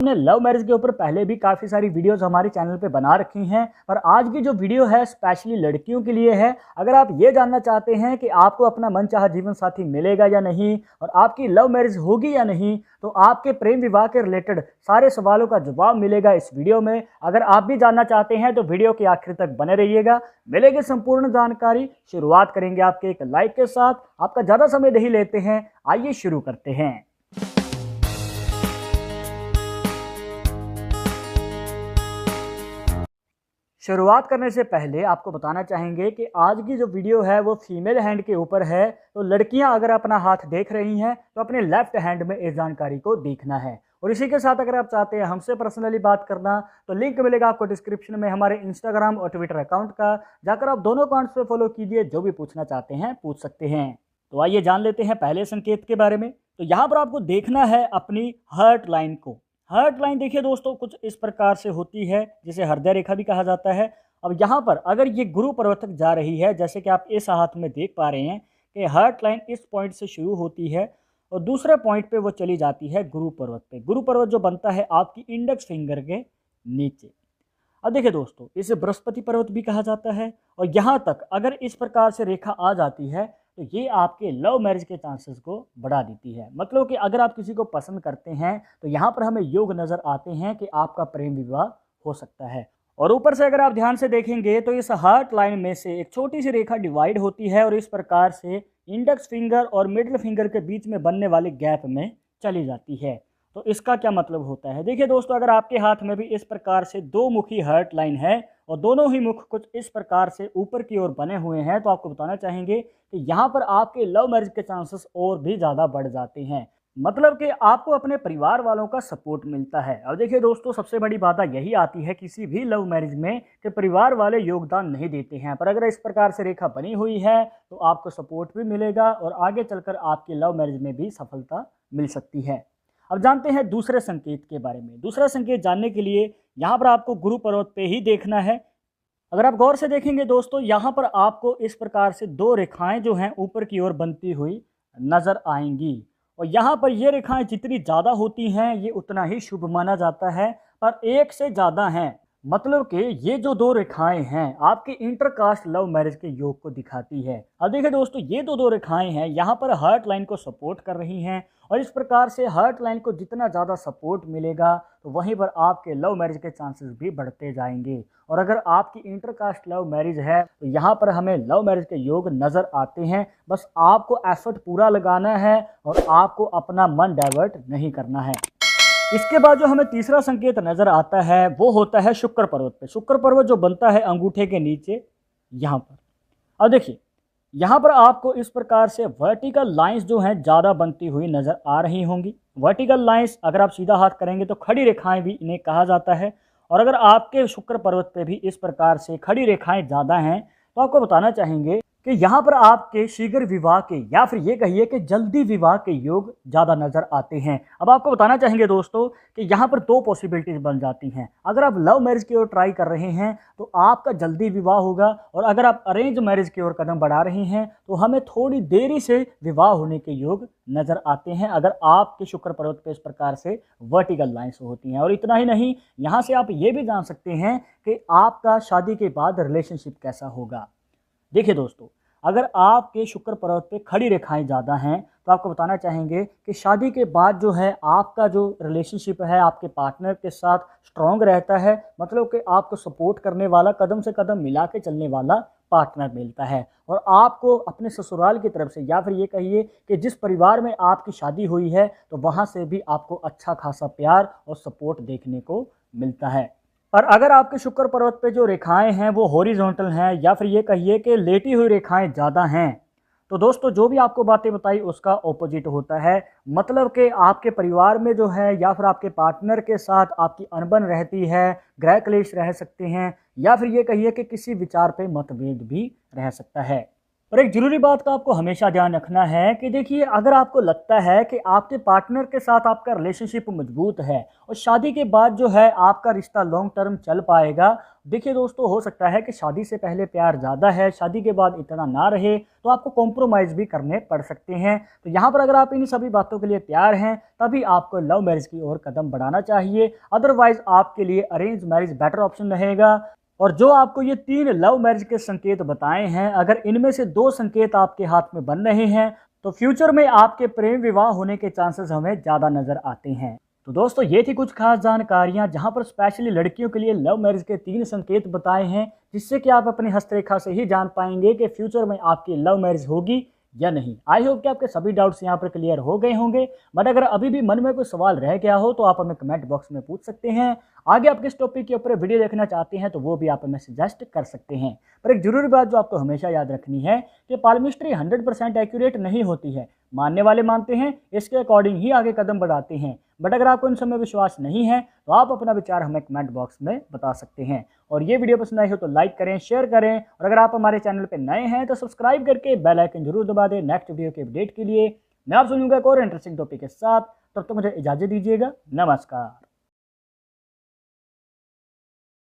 हमने love marriage के ऊपर पहले भी काफ़ी सारी वीडियोस हमारे चैनल पे बना रखी हैं, पर आज की जो वीडियो है स्पेशली लड़कियों के लिए है। अगर आप ये जानना चाहते हैं कि आपको अपना मनचाहा जीवन साथी मिलेगा या नहीं और आपकी लव मैरिज होगी या नहीं, तो आपके प्रेम विवाह के रिलेटेड सारे सवालों का जवाब मिलेगा इस वीडियो में। अगर आप भी जानना चाहते हैं तो वीडियो के आखिर तक बने रहिएगा, मिलेगी संपूर्ण जानकारी। शुरुआत करेंगे आपके एक लाइक के साथ। आपका ज़्यादा समय नहीं लेते हैं, आइए शुरू करते हैं। शुरुआत करने से पहले आपको बताना चाहेंगे कि आज की जो वीडियो है वो फीमेल हैंड के ऊपर है, तो लड़कियां अगर अपना हाथ देख रही हैं तो अपने लेफ्ट हैंड में इस जानकारी को देखना है। और इसी के साथ अगर आप चाहते हैं हमसे पर्सनली बात करना तो लिंक मिलेगा आपको डिस्क्रिप्शन में हमारे इंस्टाग्राम और ट्विटर अकाउंट का, जाकर आप दोनों अकाउंट्स पे फॉलो कीजिए। जो भी पूछना चाहते हैं पूछ सकते हैं। तो आइए जान लेते हैं पहले संकेत के बारे में। तो यहाँ पर आपको देखना है अपनी हार्ट लाइन को। हार्ट लाइन देखिए दोस्तों कुछ इस प्रकार से होती है, जिसे हृदय रेखा भी कहा जाता है। अब यहाँ पर अगर ये गुरु पर्वत तक जा रही है, जैसे कि आप इस हाथ में देख पा रहे हैं कि हार्ट लाइन इस पॉइंट से शुरू होती है और दूसरे पॉइंट पे वो चली जाती है गुरु पर्वत पे। गुरु पर्वत जो बनता है आपकी इंडेक्स फिंगर के नीचे। अब देखिए दोस्तों, इसे बृहस्पति पर्वत भी कहा जाता है। और यहाँ तक अगर इस प्रकार से रेखा आ जाती है तो ये आपके लव मैरिज के चांसेस को बढ़ा देती है। मतलब कि अगर आप किसी को पसंद करते हैं तो यहाँ पर हमें योग नज़र आते हैं कि आपका प्रेम विवाह हो सकता है। और ऊपर से अगर आप ध्यान से देखेंगे तो इस हार्ट लाइन में से एक छोटी सी रेखा डिवाइड होती है और इस प्रकार से इंडेक्स फिंगर और मिडिल फिंगर के बीच में बनने वाले गैप में चली जाती है। तो इसका क्या मतलब होता है? देखिए दोस्तों, अगर आपके हाथ में भी इस प्रकार से दो मुखी हार्ट लाइन है और दोनों ही मुख कुछ इस प्रकार से ऊपर की ओर बने हुए हैं, तो आपको बताना चाहेंगे कि यहाँ पर आपके लव मैरिज के चांसेस और भी ज़्यादा बढ़ जाते हैं। मतलब कि आपको अपने परिवार वालों का सपोर्ट मिलता है। अब देखिए दोस्तों, सबसे बड़ी बात यही आती है किसी भी लव मैरिज में कि परिवार वाले योगदान नहीं देते हैं, पर अगर इस प्रकार से रेखा बनी हुई है तो आपको सपोर्ट भी मिलेगा और आगे चलकर आपकी लव मैरिज में भी सफलता मिल सकती है। अब जानते हैं दूसरे संकेत के बारे में। दूसरा संकेत जानने के लिए यहाँ पर आपको गुरु पर्वत पे ही देखना है। अगर आप गौर से देखेंगे दोस्तों, यहाँ पर आपको इस प्रकार से दो रेखाएं जो हैं ऊपर की ओर बनती हुई नजर आएंगी। और यहाँ पर ये रेखाएं जितनी ज़्यादा होती हैं ये उतना ही शुभ माना जाता है, पर एक से ज़्यादा हैं। मतलब कि ये जो दो रेखाएं हैं आपके इंटरकास्ट लव मैरिज के योग को दिखाती है। अब देखिए दोस्तों, ये दो रेखाएं हैं यहाँ पर हार्ट लाइन को सपोर्ट कर रही हैं और इस प्रकार से हार्ट लाइन को जितना ज़्यादा सपोर्ट मिलेगा तो वहीं पर आपके लव मैरिज के चांसेस भी बढ़ते जाएंगे। और अगर आपकी इंटरकास्ट लव मैरिज है तो यहाँ पर हमें लव मैरिज के योग नज़र आते हैं। बस आपको एफर्ट पूरा लगाना है और आपको अपना मन डाइवर्ट नहीं करना है। इसके बाद जो हमें तीसरा संकेत नज़र आता है वो होता है शुक्र पर्वत पे। शुक्र पर्वत जो बनता है अंगूठे के नीचे यहाँ पर। अब देखिए, यहाँ पर आपको इस प्रकार से वर्टिकल लाइंस जो हैं ज़्यादा बनती हुई नज़र आ रही होंगी। वर्टिकल लाइंस अगर आप सीधा हाथ करेंगे तो खड़ी रेखाएं भी इन्हें कहा जाता है। और अगर आपके शुक्र पर्वत पे भी इस प्रकार से खड़ी रेखाएं ज़्यादा हैं तो आपको बताना चाहेंगे कि यहाँ पर आपके शीघ्र विवाह के या फिर ये कहिए कि जल्दी विवाह के योग ज़्यादा नज़र आते हैं। अब आपको बताना चाहेंगे दोस्तों कि यहाँ पर दो पॉसिबिलिटीज़ बन जाती हैं। अगर आप लव मैरिज की ओर ट्राई कर रहे हैं तो आपका जल्दी विवाह होगा, और अगर आप अरेंज मैरिज की ओर कदम बढ़ा रहे हैं तो हमें थोड़ी देरी से विवाह होने के योग नज़र आते हैं अगर आपके शुक्र पर्वत पर इस प्रकार से वर्टिकल लाइन्स होती हैं। और इतना ही नहीं, यहाँ से आप ये भी जान सकते हैं कि आपका शादी के बाद रिलेशनशिप कैसा होगा। देखिए दोस्तों, अगर आपके शुक्र पर्वत पे खड़ी रेखाएं ज़्यादा हैं तो आपको बताना चाहेंगे कि शादी के बाद जो है आपका जो रिलेशनशिप है आपके पार्टनर के साथ स्ट्रॉन्ग रहता है। मतलब कि आपको सपोर्ट करने वाला, कदम से कदम मिला के चलने वाला पार्टनर मिलता है। और आपको अपने ससुराल की तरफ से या फिर ये कहिए कि जिस परिवार में आपकी शादी हुई है तो वहाँ से भी आपको अच्छा खासा प्यार और सपोर्ट देखने को मिलता है। और अगर आपके शुक्र पर्वत पे जो रेखाएं हैं वो हॉरिजॉन्टल हैं या फिर ये कहिए कि लेटी हुई रेखाएं ज़्यादा हैं, तो दोस्तों जो भी आपको बातें बताई उसका ऑपोजिट होता है। मतलब कि आपके परिवार में जो है या फिर आपके पार्टनर के साथ आपकी अनबन रहती है, गृह क्लेश रह सकते हैं या फिर ये कहिए कि किसी विचार पे मतभेद भी रह सकता है। और एक ज़रूरी बात का आपको हमेशा ध्यान रखना है कि देखिए, अगर आपको लगता है कि आपके पार्टनर के साथ आपका रिलेशनशिप मजबूत है और शादी के बाद जो है आपका रिश्ता लॉन्ग टर्म चल पाएगा, देखिए दोस्तों, हो सकता है कि शादी से पहले प्यार ज़्यादा है, शादी के बाद इतना ना रहे, तो आपको कॉम्प्रोमाइज़ भी करने पड़ सकते हैं। तो यहाँ पर अगर आप इन सभी बातों के लिए तैयार हैं, तभी आपको लव मैरिज की ओर कदम बढ़ाना चाहिए। अदरवाइज़ आपके लिए अरेंज मैरिज बेटर ऑप्शन रहेगा। और जो आपको ये 3 लव मैरिज के संकेत बताए हैं, अगर इनमें से 2 संकेत आपके हाथ में बन रहे हैं, तो फ्यूचर में आपके प्रेम विवाह होने के चांसेस हमें ज़्यादा नज़र आते हैं। तो दोस्तों, ये थी कुछ खास जानकारियाँ जहाँ पर स्पेशली लड़कियों के लिए लव मैरिज के 3 संकेत बताए हैं, जिससे कि आप अपनी हस्तरेखा से ही जान पाएंगे कि फ्यूचर में आपकी लव मैरिज होगी या नहीं। आई होप कि आपके सभी डाउट्स यहाँ पर क्लियर हो गए होंगे। बट अगर अभी भी मन में कोई सवाल रह गया हो तो आप हमें कमेंट बॉक्स में पूछ सकते हैं। आगे आप किस टॉपिक के ऊपर वीडियो देखना चाहते हैं तो वो भी आप हमें सजेस्ट कर सकते हैं। पर एक जरूरी बात जो आपको हमेशा याद रखनी है कि पाल्मिस्ट्री 100% एक्यूरेट नहीं होती है। मानने वाले मानते हैं, इसके अकॉर्डिंग ही आगे कदम बढ़ाते हैं। बट अगर आपको इन सब में विश्वास नहीं है तो आप अपना विचार हमें कमेंट बॉक्स में बता सकते हैं। और ये वीडियो पसंद आई हो तो लाइक करें, शेयर करें, और अगर आप हमारे चैनल पर नए हैं तो सब्सक्राइब करके बेल आइकन जरूर दबा दें नेक्स्ट वीडियो के अपडेट के लिए। मैं आपसे मिलूंगा एक और इंटरेस्टिंग टॉपिक के साथ। तब तक मुझे इजाजत दीजिएगा। नमस्कार।